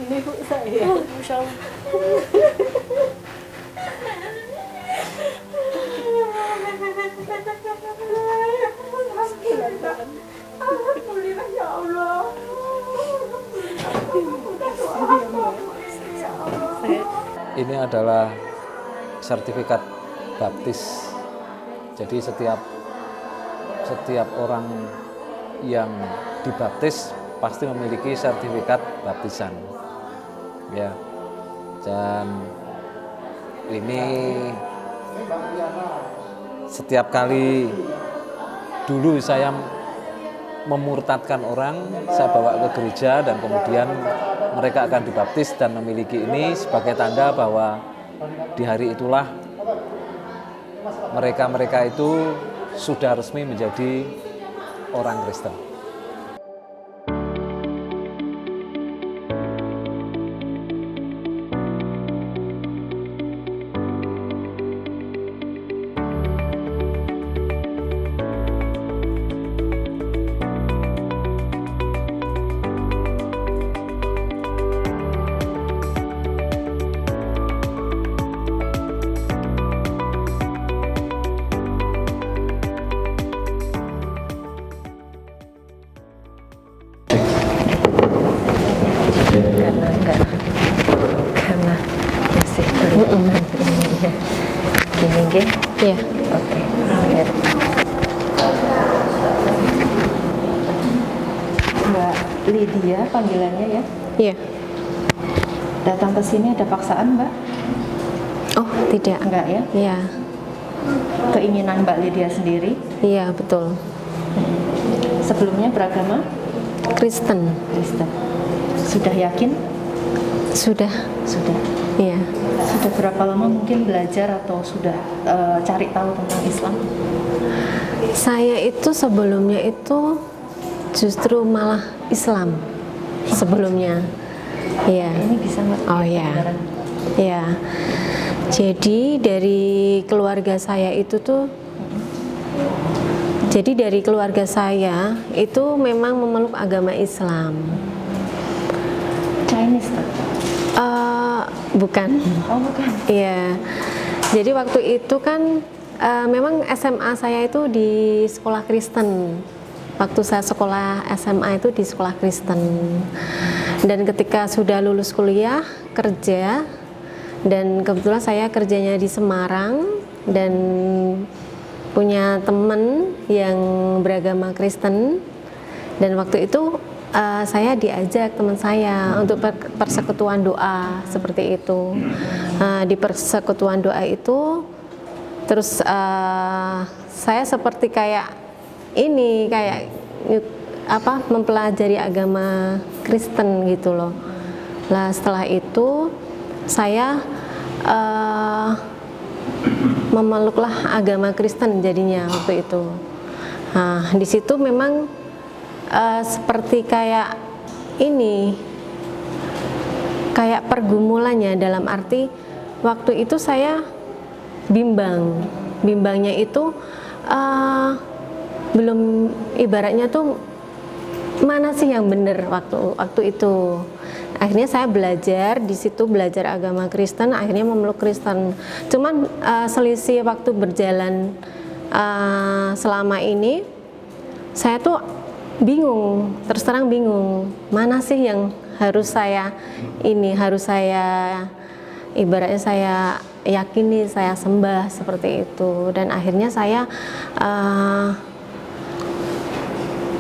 Ini Bu saya. Masya Allah. Alhamdulillah ya Allah. Ini adalah sertifikat baptis. Jadi setiap orang yang dibaptis pasti memiliki sertifikat baptisan. Ya. Dan ini setiap kali dulu saya memurtadkan orang, saya bawa ke gereja dan kemudian mereka akan dibaptis dan memiliki ini sebagai tanda bahwa di hari itulah mereka itu sudah resmi menjadi orang Kristen. Karena masih berhubungan ya. Gini nggih? Iya. Oke. Mbak Lydia panggilannya ya? Iya. Datang ke sini ada paksaan, Mbak? Oh, tidak. Enggak ya? Iya. Keinginan Mbak Lydia sendiri? Iya, betul. Sebelumnya beragama Kristen. Kristen. Sudah yakin? Sudah. Sudah. Iya. Sudah berapa lama mungkin belajar atau sudah cari tahu tentang Islam? Saya itu sebelumnya itu justru malah Islam sebelumnya. Iya. Ini bisa ngerti Oh ya. kebenaran? Iya. Jadi dari keluarga saya itu tuh itu memang memeluk agama Islam. Chinese kan? Bukan. Oh bukan. Iya. Jadi waktu itu kan memang SMA saya itu di sekolah Kristen. Waktu saya sekolah SMA itu di sekolah Kristen. Dan ketika sudah lulus kuliah, kerja, dan kebetulan saya kerjanya di Semarang dan punya teman yang beragama Kristen. Dan waktu itu saya diajak teman saya untuk persekutuan doa seperti itu. Di persekutuan doa itu terus saya seperti kayak mempelajari agama Kristen gitu loh. Lah setelah itu saya memeluklah agama Kristen jadinya waktu itu. Nah, di situ memang seperti kayak pergumulannya, dalam arti waktu itu saya bimbangnya itu belum, ibaratnya tuh mana sih yang benar waktu itu. Akhirnya saya belajar di situ, belajar agama Kristen, akhirnya memeluk Kristen. Cuman selisih waktu berjalan selama ini saya tuh bingung, terus terang bingung, mana sih yang harus saya ibaratnya saya yakini, saya sembah seperti itu. Dan akhirnya saya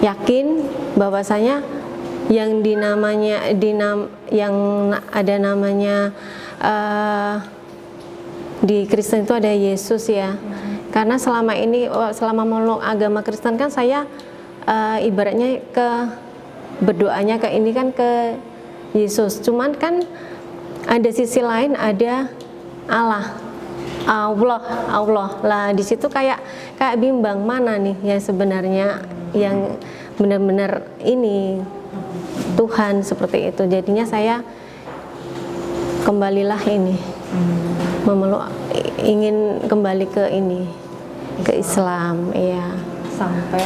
yakin bahwasanya yang yang ada namanya di Kristen itu ada Yesus ya. Karena selama ini, selama memeluk agama Kristen kan saya ibaratnya berdoanya ke Yesus. Cuman kan ada sisi lain, ada Allah. Lah di situ kayak bimbang, mana nih yang sebenarnya yang benar-benar ini Tuhan, seperti itu. Jadinya saya kembalilah ingin kembali ke Islam, iya. Sampai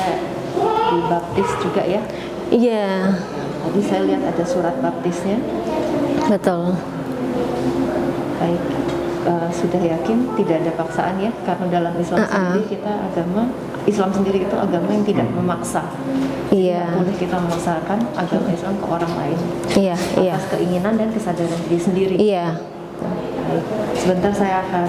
dibaptis juga ya? Iya. Tadi saya lihat ada surat baptisnya. Betul. Baik, sudah yakin tidak ada paksaan ya, karena dalam Islam sendiri Islam sendiri itu agama yang tidak memaksa. Iya. Tidak boleh kita memaksakan agama Islam ke orang lain. Iya, iya. Atas keinginan dan kesadaran diri sendiri. Iya. Baik. Sebentar saya akan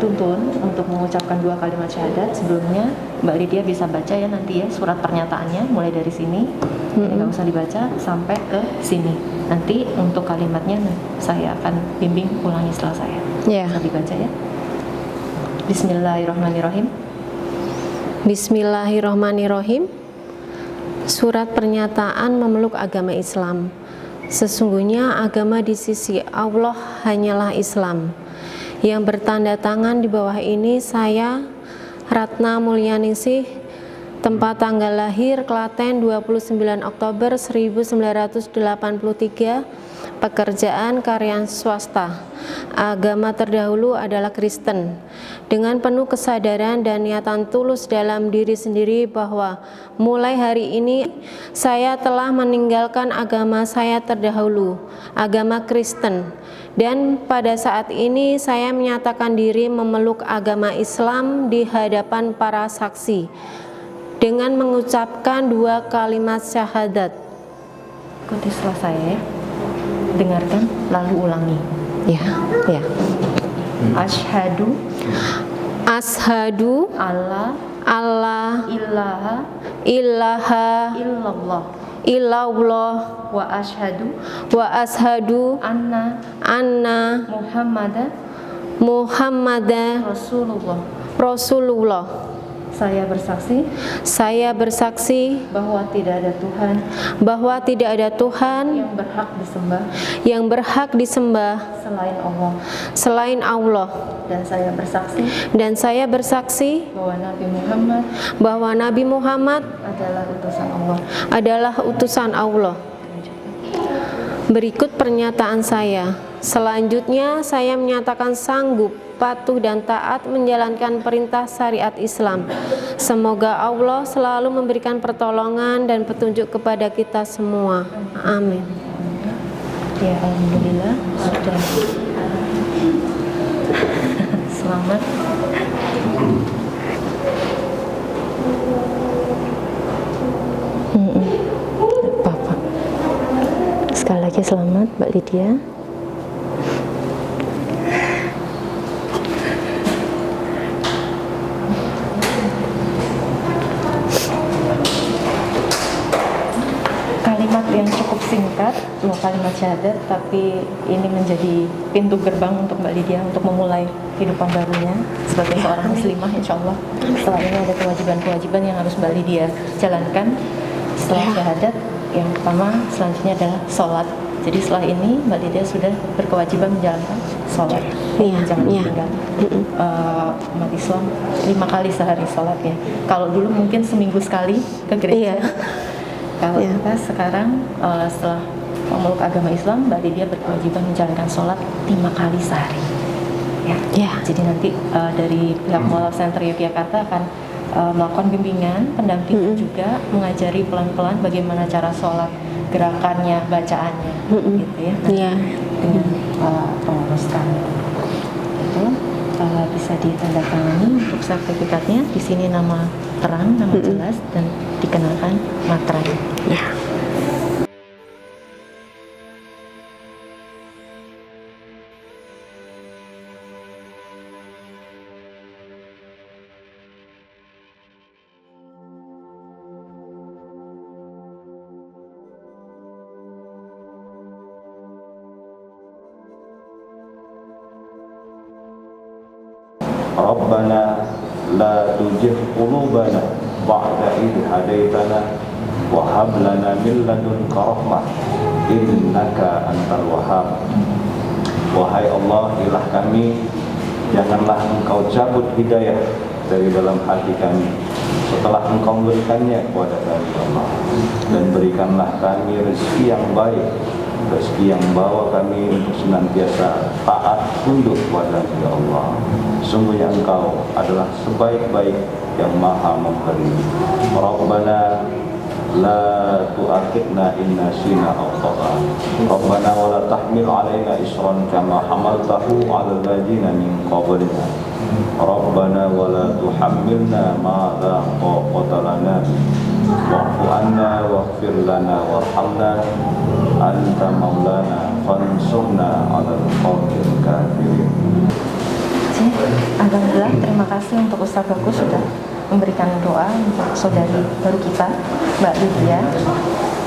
tuntun untuk mengucapkan 2 kalimat syahadat. Sebelumnya Mbak Lydia bisa baca ya nanti ya surat pernyataannya mulai dari sini. Ini nggak usah dibaca sampai ke sini. Nanti untuk kalimatnya saya akan bimbing ulangi setelah saya. Iya. Bisa dibaca ya. Bismillahirrahmanirrahim. Bismillahirrahmanirrahim. Surat pernyataan memeluk agama Islam. Sesungguhnya agama di sisi Allah hanyalah Islam. Yang bertanda tangan di bawah ini saya, Ratna Mulyaningsih, tempat tanggal lahir Klaten 29 Oktober 1983, pekerjaan karyawan swasta. Agama terdahulu adalah Kristen. Dengan penuh kesadaran dan niatan tulus dalam diri sendiri bahwa mulai hari ini saya telah meninggalkan agama saya terdahulu, agama Kristen. Dan pada saat ini saya menyatakan diri memeluk agama Islam di hadapan para saksi dengan mengucapkan 2 kalimat syahadat. Ikuti setelah saya ya. Dengarkan lalu ulangi. Ya, ya. Asyhadu Allah ilaha illallah wa asyhadu anna Muhammadan Rasulullah. Saya bersaksi bahwa tidak ada Tuhan yang berhak disembah selain Allah. Dan saya bersaksi bahwa Nabi Muhammad adalah utusan Allah. Berikut pernyataan saya. Selanjutnya saya menyatakan sanggup, patuh dan taat menjalankan perintah syariat Islam. Semoga Allah selalu memberikan pertolongan dan petunjuk kepada kita semua. Amin. Ya, alhamdulillah sudah. Selamat. Apa-apa. Sekali lagi selamat Mbak Lydia. Kalimat yang cukup singkat, 2 kalimat syahadat, tapi ini menjadi pintu gerbang untuk Mbak Lydia untuk memulai kehidupan barunya sebagai seorang muslimah, insya Allah. Setelah ini ada kewajiban-kewajiban yang harus Mbak Lydia jalankan setelah syahadat. Yang pertama selanjutnya adalah sholat. Jadi setelah ini Mbak Lydia sudah berkewajiban menjalankan sholat. Jangan ditinggal. Umat Islam 5 kali sehari sholat ya. Kalau dulu mungkin seminggu sekali ke gereja. Kalau kita sekarang setelah memeluk agama Islam, Mbak Lydia berkewajiban menjalankan sholat 5 kali sehari. Ya. Jadi nanti dari pihak Mualaf Center Yogyakarta akan melakukan bimbingan, pendampingan juga, mengajari pelan-pelan bagaimana cara sholat, gerakannya, bacaannya, gitu ya. Dengan pengurus kami. Itu bisa ditandatangani untuk sertifikatnya. Di sini nama terang, nama jelas, dan dikenalkan materai. Ya. Rabbana la tuzigh qulubana ba'da idh hadaitana wa hab lana min ladunka rahmah innaka antal wahhab. Wahai Allah, ilah kami, janganlah Engkau cabut hidayah dari dalam hati kami setelah Engkau memberikannya kepada kami, Allah. Dan berikanlah kami rezeki yang baik, rezeki yang bawa kami untuk senantiasa taat tunduk kepada ya Allah. Sungguhnya Engkau adalah sebaik-baik yang maha memberi. Rabbana la tu'akhidna in nasina aw akhtana ربنا ولا تحمل علينا إصرا كما حملته على الذين من قبلنا ربنا ولا تحملنا ما لا طاقة لنا به واعف عنا واغفر لنا وارحمنا أنت مولانا فانصرنا على القوم الكافرين. Alhamdulillah, terima kasih untuk Ustaz Bagus sudah memberikan doa untuk saudari baru kita, Mbak Lydia.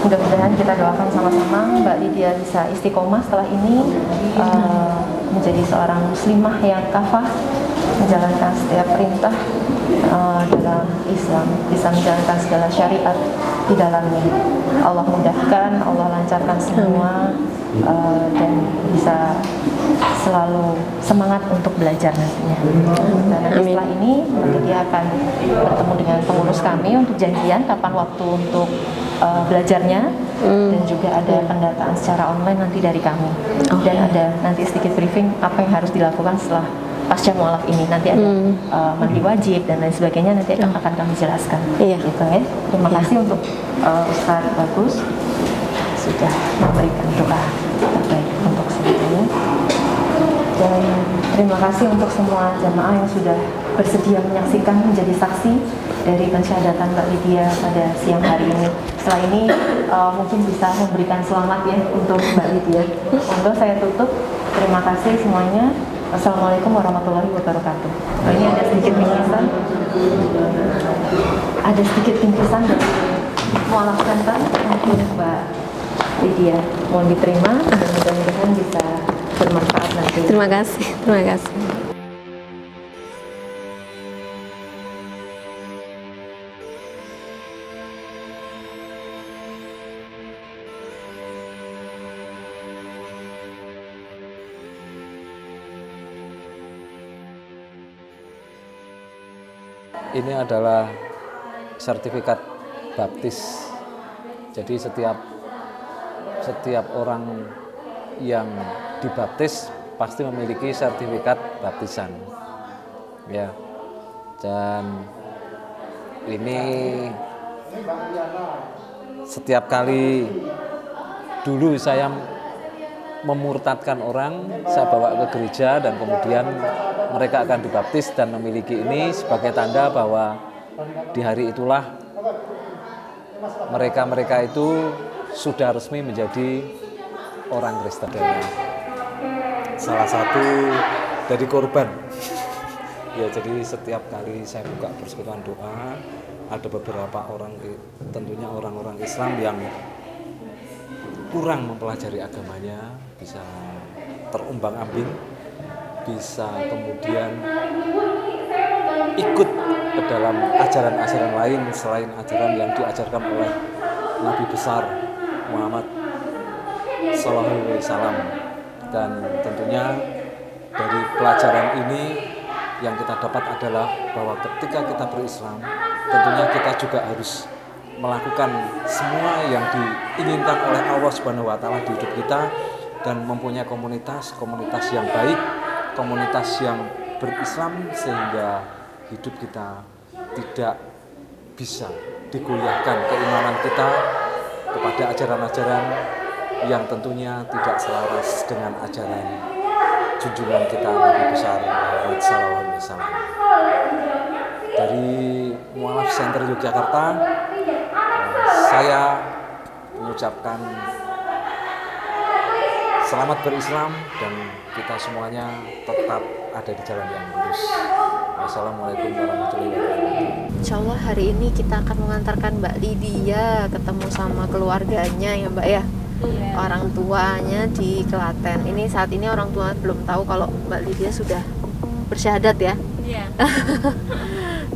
Mudah-mudahan kita doakan sama-sama Mbak Lydia bisa istiqomah setelah ini, menjadi seorang muslimah yang kafah, menjalankan setiap perintah dalam Islam, bisa menjalankan segala syariat di dalamnya. Allah mudahkan, Allah lancarkan semua, dan bisa selalu semangat untuk belajar nantinya. Dan nanti setelah ini dia akan bertemu dengan pengurus kami untuk janjian kapan waktu untuk belajarnya, dan juga ada pendataan secara online nanti dari kami, dan ada nanti sedikit briefing apa yang harus dilakukan setelah pasca mualaf ini. Nanti ada mandi wajib dan lain sebagainya, nanti akan kami jelaskan. Gitu ya. Terima kasih untuk Ustaz Bagus sudah memberikan doa terbaik untuk ini. Dan terima kasih untuk semua jamaah yang sudah bersedia menyaksikan, menjadi saksi dari pensyahadatan Mbak Lydia pada siang hari ini. Setelah ini mungkin bisa memberikan selamat ya untuk Mbak Lydia. Untuk saya tutup, terima kasih semuanya. Assalamualaikum warahmatullahi wabarakatuh. Ini ada sedikit bingkisan, dari mualaf center untuk Mbak Lydia. Mohon diterima dan mudah-mudahan bisa bermanfaat nanti. Terima kasih. Ini adalah sertifikat baptis. Jadi setiap orang yang dibaptis pasti memiliki sertifikat baptisan. Ya. Dan ini setiap kali dulu saya memurtadkan orang, saya bawa ke gereja dan kemudian mereka akan dibaptis dan memiliki ini sebagai tanda bahwa di hari itulah mereka itu sudah resmi menjadi orang Kristen. Salah satu dari korban. Ya, jadi setiap kali saya buka persekutuan doa, ada beberapa orang, tentunya orang-orang Islam yang kurang mempelajari agamanya, bisa terumbang-ambing, bisa kemudian ikut ke dalam ajaran-ajaran lain selain ajaran yang diajarkan oleh Nabi besar Muhammad Sallallahu Alaihi Wasallam. Dan tentunya dari pelajaran ini yang kita dapat adalah bahwa ketika kita berislam, tentunya kita juga harus melakukan semua yang diinginkan oleh Allah Subhanahu wa taala di hidup kita, dan mempunyai komunitas yang baik, komunitas yang berislam, sehingga hidup kita tidak bisa digoyahkan keimanan kita kepada ajaran-ajaran yang tentunya tidak selaras dengan ajaran junjungan kita Nabi besar Muhammad sallallahu alaihi wasallam. Dari Mualaf Center Yogyakarta, saya mengucapkan selamat berislam dan kita semuanya tetap ada di jalan yang lurus. Wassalamualaikum warahmatullahi wabarakatuh. Insya Allah hari ini kita akan mengantarkan Mbak Lydia ketemu sama keluarganya ya Mbak ya. Orang tuanya di Klaten. Ini saat ini orang tua belum tahu kalau Mbak Lydia sudah bersyahadat ya. Iya.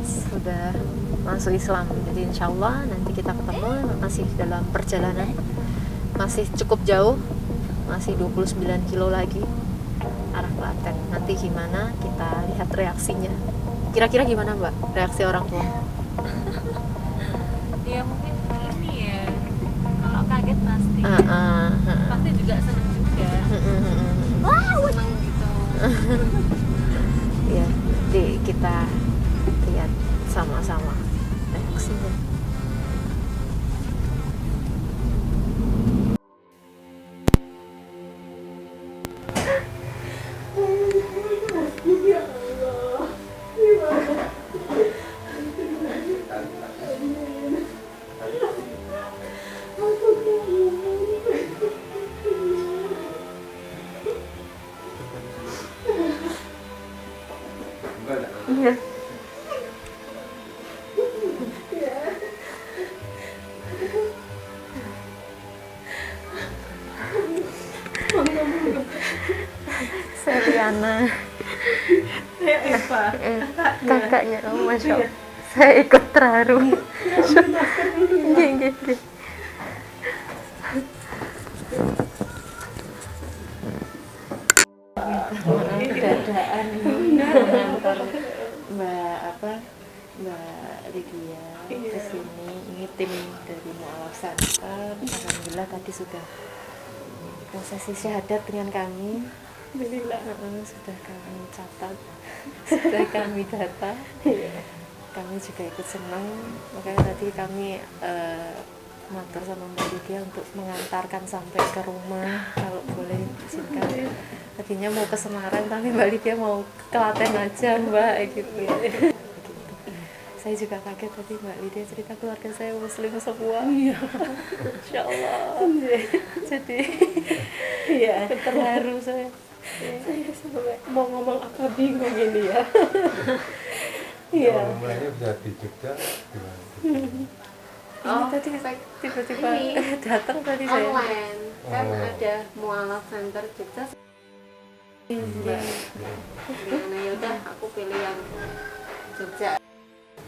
Sudah masuk Islam. Jadi insya Allah nanti kita ketemu, masih dalam perjalanan, masih cukup jauh, masih 29 kilo lagi arah Klaten. Nanti gimana kita lihat reaksinya. Kira-kira gimana Mbak reaksi orang tua? Ya mungkin ini ya, kalau kaget pasti pasti juga senang juga. Senang gitu. Ya, nanti kita lihat sama-sama reaksinya. Tiana. Saya Eva. Kakaknya, oh, Masya Allah. Saya ikut terharu. Nggih, nggih, nggih. Keadaan mengantar Mbak Lydia ke sini. Ini tim dari Mu'alaf Center. Alhamdulillah tadi sudah prosesi syahadat dengan kami. Alhamdulillah sudah kami catat, sudah kami data. Kami juga ikut senang. Makanya tadi kami matur sama Mbak Lydia untuk mengantarkan sampai ke rumah kalau boleh izinkan. Tadinya mau ke Semarang tapi Mbak Lydia mau ke Klaten aja Mbak gitu. Saya juga kaget tadi Mbak Lydia cerita keluarga saya muslim semua. Iya. Insya Allah. Jadi iya terharu saya. Saya sampai mau ngomong apa bingung ini ya. Iya. Mulainya bisa di Jogja gimana? Ini tadi tiba-tiba datang tadi saya. Online kan ada Mu'alaf Center Jogja. Mbak, gimana ya udah aku pilih yang Jogja.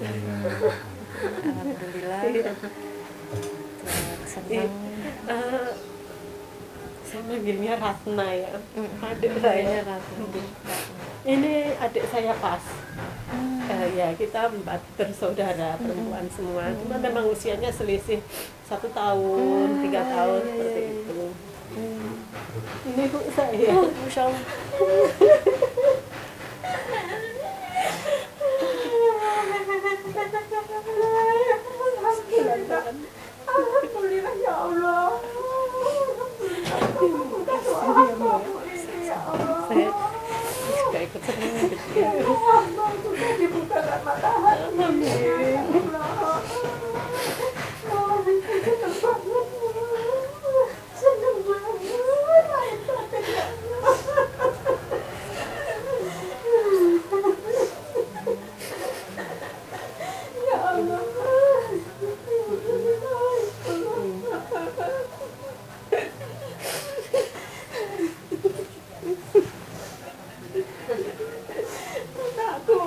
Alhamdulillah. Senang. Saya manggilnya Ratna ya. Adik Kayaknya saya. Ratna. Ini adik saya pas. Ya kita 4 bersaudara perempuan semua. Cuma memang usianya selisih 1 tahun, 3 tahun seperti itu. Ini bu saya. Masya Allah. Alhamdulillah ya Allah. Saya juga ikut senang gitu. Dibukakan mata hati. Senang ya Allah. Anakku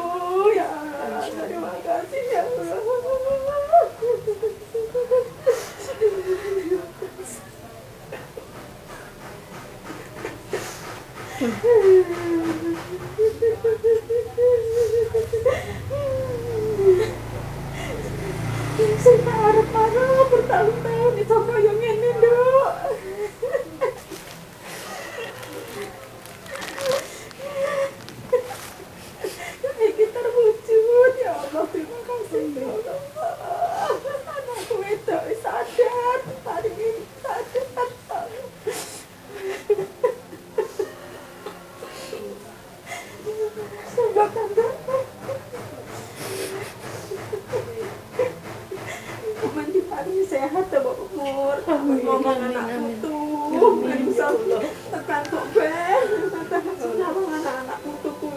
ya Allah, terima kasih ya Allah. Saya harap-harap bertahun-tahun di toko yang ini, Dok. Ini terwujud, ya Allah, terima kasih, ya Allah. Anakku itu sadar, hari ini sadar. Semoga tanda diparingi sehat dan umur. Ngomong anakku tuh, bisa tekan kok ben, nyawang anak-anakku tuh.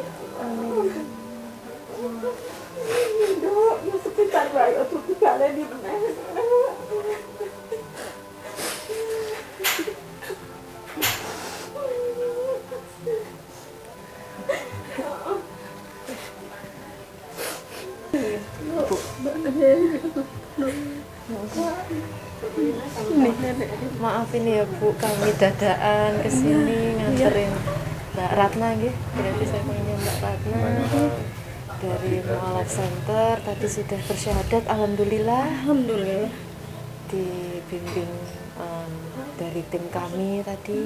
Dok, ya sekitar bayi untuk dikalian di meneh. Maaf ini ya Bu, kami dadaan kesini nganterin Mbak Ratna gitu. Berarti saya panggilnya Mbak Ratna dari Mu'alaf Center. Tadi sudah bersyahadat, alhamdulillah. Alhamdulillah. Dibimbing dari tim kami tadi.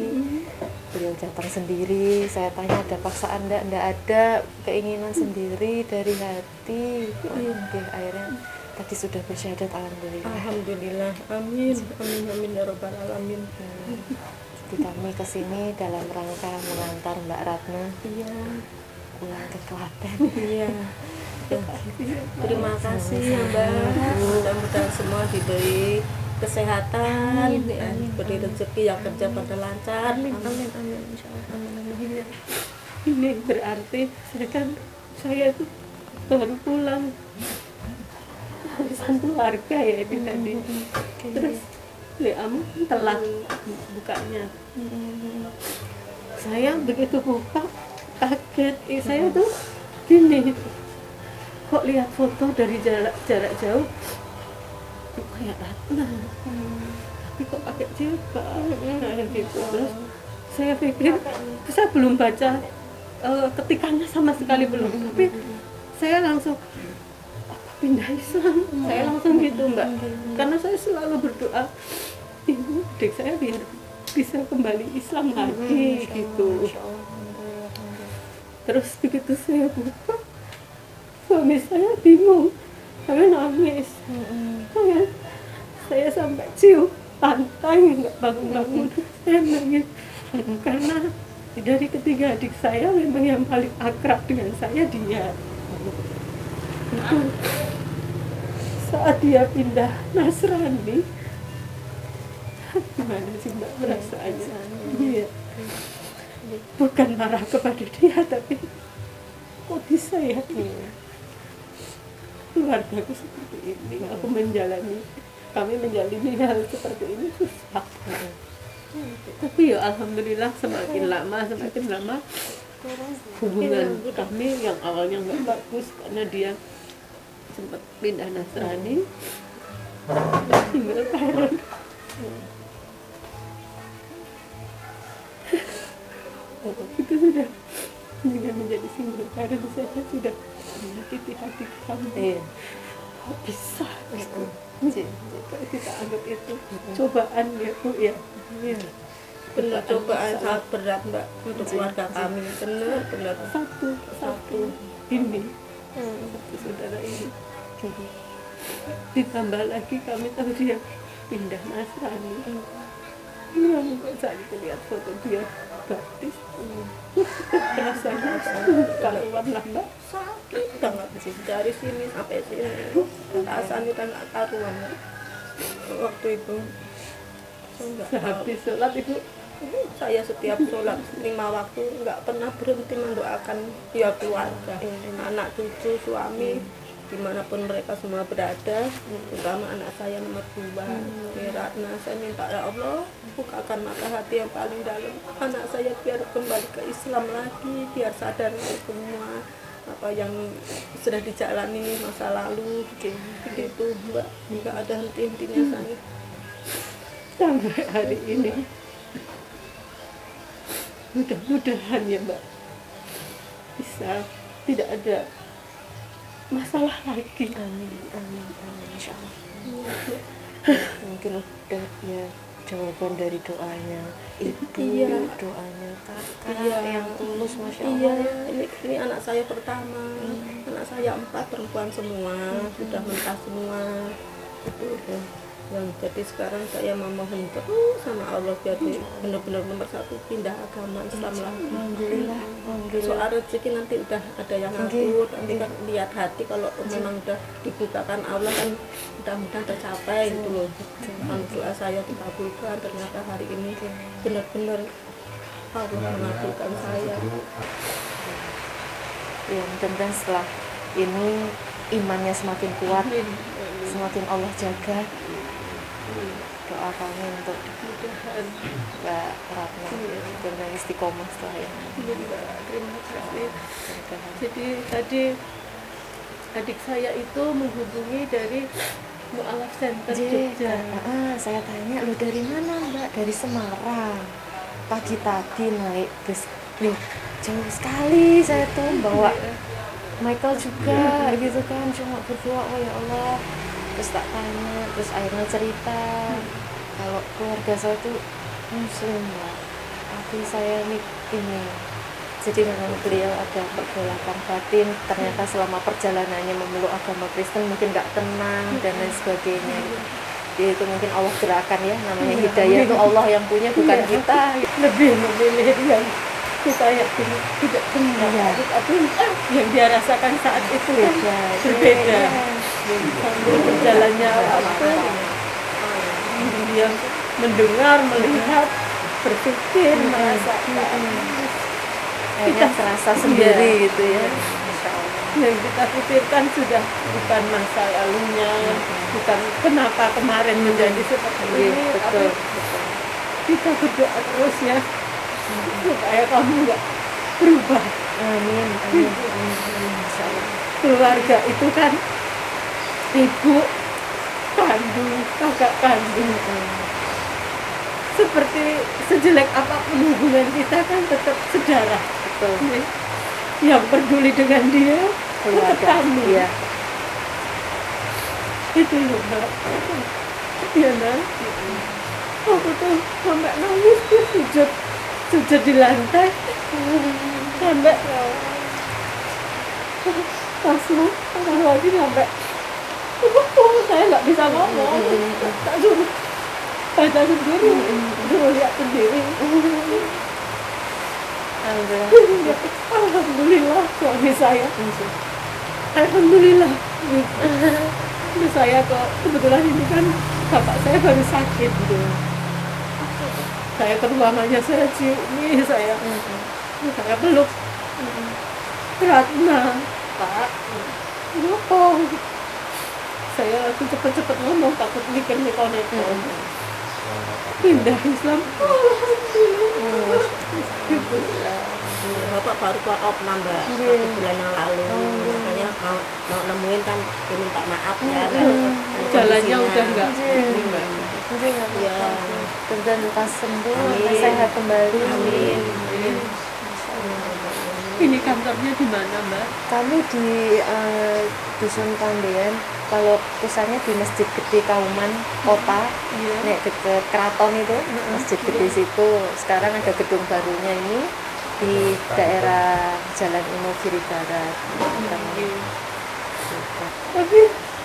Beliau datang sendiri. Saya tanya ada paksaan enggak ada, keinginan sendiri dari hati. Oke, akhirnya tadi sudah bersyahadat, alhamdulillah. Alhamdulillah. Amin. Amin amin ya rabbal alamin. Jadi kami kesini dalam rangka mengantar Mbak Ratna Iya. pulang ke Klaten. Iya. Terima kasih ya Mbak. Mudah-mudahan semua diberi kesehatan, diberi rezeki yang kerja pada lancar. Amin, insyaallah. Amin. Ini berarti saya itu baru pulang. Harisan keluarga ya ini tadi. Terus telat bukanya. Saya begitu buka kaget. Saya tuh gini, kok lihat foto dari jarak jauh kok kayak Ratna, tapi kok pakai jilbab gitu. Terus saya pikir, saya belum baca ketikannya sama sekali belum, tapi saya langsung pindah Islam. Saya langsung gitu Mbak, karena saya selalu berdoa ibu adik saya biar bisa kembali Islam lagi gitu. Terus begitu saya buka, suami saya bingung, saya nangis. Saya sampai cium pantai nggak bangun-bangun. Saya nangis karena dari ketiga adik saya memang yang paling akrab dengan saya dia. Itu saat dia pindah Nasrani, gimana sih Mbak perasaannya? Iya. Bukan marah kepada dia, tapi kok bisa ya? Keluargaku seperti ini, kami menjalani hal seperti ini susah. Tapi ya alhamdulillah semakin lama hubungan kami yang awalnya nggak bagus karena dia sempat pindah Nasrani, single parent. Itu sudah dengan menjadi single parent saya sudah menyakiti hati kami. Kok bisa gitu? Kita anggap itu cobaan ya Bu ya. Benar, cobaan sangat berat Mbak untuk keluarga kami. Benar. Satu ini satu saudara ini. Ditambah lagi kami tahu dia pindah Nasrani. Ini yang saat itu lihat foto dia baptis. Rasanya karuan lah Mbak. Sakit banget sih dari sini sampai sini. Rasanya udah nggak karuan Mbak. Waktu itu saya nggak tahu. Sehabis sholat Ibu, Saya setiap sholat 5 waktu nggak pernah berhenti mendoakan dia keluarga, anak cucu, suami, dimanapun mereka semua berada, terutama anak saya nomor 2, Ratna. Saya minta ya Allah, bukakan mata hati yang paling dalam anak saya biar kembali ke Islam lagi, biar sadar semua apa yang sudah dijalani masa lalu, begitu Mbak. Nggak ada henti-hentinya saya sampai hari ini. Mudah-mudahan ya Mbak bisa tidak ada masalah lagi. Amin, insya Allah. Mungkin udah ya jawaban dari doanya ibu, doanya kakak yang tulus, masya Allah. Ini anak saya pertama, anak saya 4 perempuan semua, sudah mentah semua. Itu jadi sekarang saya memohon terus sama Allah biar benar-benar nomor 1 pindah agama Islam lagi. Alhamdulillah. Soal rezeki nanti udah ada yang ngatur, nanti kan lihat hati kalau memang udah dibukakan Allah kan mudah-mudahan tercapai gitu loh. Doa saya dikabulkan, ternyata hari ini benar-benar Allah mengabulkan saya. Ya, mudah-mudahan setelah ini imannya semakin kuat, semakin Allah jaga. Doa kami untuk Mbak Ratna dengan istiqomah setelah ini. Terima kasih. Jadi tadi adik saya itu menghubungi dari Mu'alaf Center Jogja. Saya tanya, lu dari mana Mbak? Dari Semarang. Pagi tadi naik bus. Loh, jauh sekali saya tuh bawa Michael juga gitu kan, cuma berdoa, oh ya Allah. Terus tak tanya, terus akhirnya cerita kalau keluarga saya tuh Muslim Mbak, tapi saya ini jadi memang beliau ada pergolakan batin, ternyata selama perjalanannya memeluk agama Kristen mungkin nggak tenang dan lain sebagainya. Jadi itu mungkin Allah gerakan ya, namanya hidayah itu Allah yang punya, bukan kita. Lebih memilih yang kita yakin tidak benar, tapi yang dia rasakan saat itu berbeda. Sambil berjalannya waktu, dia mendengar, melihat, berpikir, merasakan. Kita terasa sendiri gitu ya. Yang kita pikirkan sudah bukan masa lalunya, bukan kenapa kemarin menjadi seperti ini, Betul. kita berdoa terus ya, supaya kamu nggak berubah. Amin. Amin. Amin. Insyaallah. Keluarga itu kan ibu kandung, kakak kandung. Seperti sejelek apapun hubungan kita kan tetap saudara. Betul. Yang peduli dengan dia Keluarga. tetap kami. Iya. Itu loh Mbak. Iya Mbak. Aku tuh sampai nangis tuh sujud di lantai sampai pasmu lagi sampai saya nggak bisa ngomong, tak suruh baca sendiri, suruh lihat sendiri. Alhamdulillah suami saya, alhamdulillah. Saya kok kebetulan ini kan bapak saya baru sakit gitu. Saya ke ruangannya, saya ciumi, saya peluk. Ratna, Pak, kenapa? Saya langsung cepet-cepet ngomong, takut mikir neko-neko. Pindah Islam. Alhamdulillah. Bapak baru keluar nambah 1 bulan yang lalu, makanya mau nemuin kan minta maaf ya. Jalannya udah enggak. Ya. Dan lekas sembuh, sehat kembali. Amin. Ini kantornya di mana, Mbak? Kami di Dusun Kandean. Kalau pusatnya di Masjid Gede Kauman Kota, nek deket Keraton itu, Masjid Gede situ. Sekarang ada gedung barunya ini di daerah Jalan Imogiri Barat. Tapi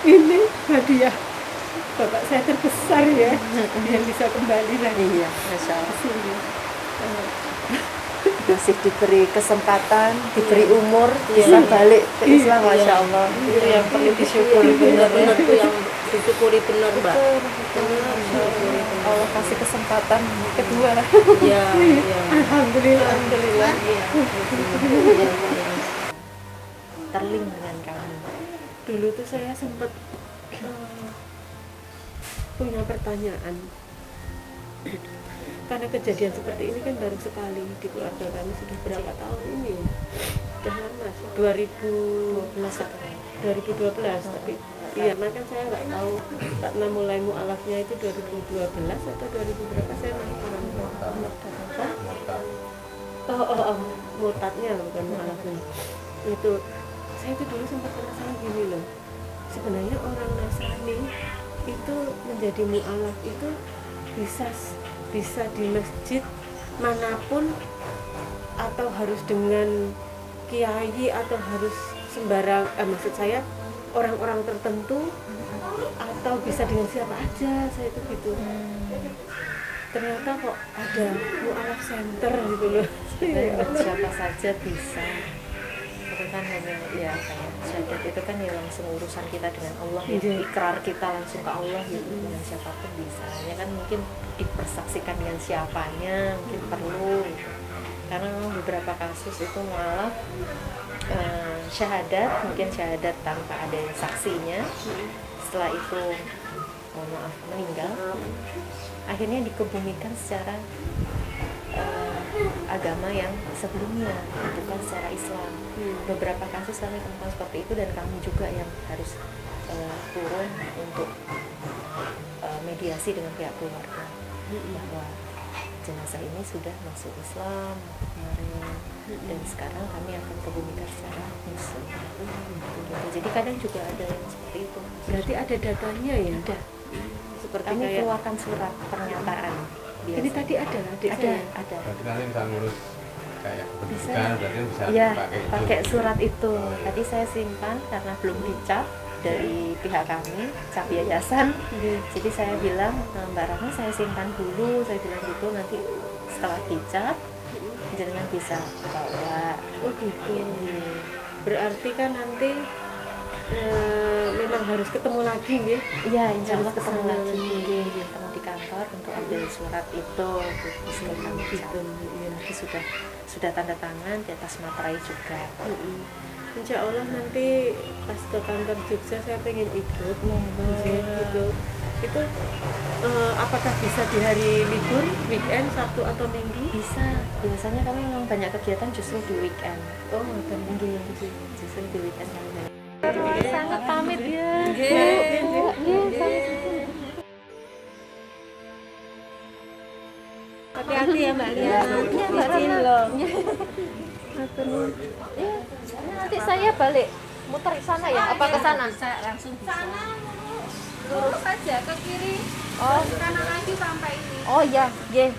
ini hadiah bapak saya terbesar ya, yang bisa kembali lagi. Iya, Masya Allah. Masih diberi kesempatan, diberi umur, bisa balik ke Islam, Masya Allah. Itu yang perlu disyukuri. Benar-benar itu yang disyukuri benar Mbak. Allah kasih kesempatan kedua. Iya. Alhamdulillah. Alhamdulillah. Terling dengan kamu. Dulu tuh saya sempat punya pertanyaan. Karena kejadian seperti ini kan baru sekali di keluarga kami, sudah berapa tahun ini? Sudah lama, 2012 tapi iya, kan saya nggak tahu karena mulai mu'alafnya itu 2012 atau 2000 berapa, saya masih kurang murtadnya bukan mu'alafnya. Itu saya itu dulu sempat penasaran gini loh, sebenarnya orang Nasrani itu menjadi mu'alaf itu bisa di masjid manapun, atau harus dengan kiai, atau harus sembarang, maksud saya orang-orang tertentu, atau bisa dengan siapa aja, saya itu gitu. Ternyata kok ada mu'alaf center gitu loh. Siapa saja bisa. Itu kan hanya ya kayak syahadat itu kan ya langsung urusan kita dengan Allah ya. Ikrar kita langsung ke Allah gitu, dengan siapapun bisa. Hanya kan mungkin dipersaksikan dengan siapanya mungkin perlu gitu. Karena beberapa kasus itu mu'alaf syahadat, mungkin syahadat tanpa ada saksinya, setelah itu mohon maaf meninggal, akhirnya dikebumikan secara agama yang sebelumnya, bukan secara Islam. Beberapa kasus kami temukan seperti itu, dan kami juga yang harus turun untuk mediasi dengan pihak keluarga bahwa jenazah ini sudah masuk Islam kemarin, dan sekarang kami akan kebumikan secara Muslim. Jadi kadang juga ada yang seperti itu. Berarti ada datanya ya? Ada. Seperti Kami kayak keluarkan surat pernyataan. ini tadi ada adik saya. Ada. Berarti nanti bisa ngurus kayak Bisa. pendidikan, berarti bisa Iya, pakai pakai itu. surat itu. Oh, iya. Tadi saya simpan karena belum dicap dari pihak kami, cap yayasan. Jadi saya bilang, Mbak Rahma saya simpan dulu, saya bilang gitu, nanti setelah dicap jenengan bisa bawa. Oh gitu. Berarti kan nanti memang harus ketemu lagi ya? Iya, insya Allah Harus ketemu kesana lagi. lagi. Ketemu di kantor untuk ambil surat itu, terus kami gitu. Ya, nanti sudah tanda tangan di atas materai juga. Insya Allah nanti pas ke kantor Jogja saya pengen ikut gitu. Itu apakah bisa di hari libur, weekend, Sabtu atau Minggu? Bisa, biasanya kami memang banyak kegiatan justru di weekend. Oh, dan Justru di weekend kami banyak. Sangat pamit ya. Hati-hati ya Mbak Lia. Ya, Mbak Izin Rana. loh. Nanti saya balik muter ke sana ya, apa ke sana? Langsung lurus saja ke kiri. Oh, Kanan lagi sampai ini. oh ya, ye.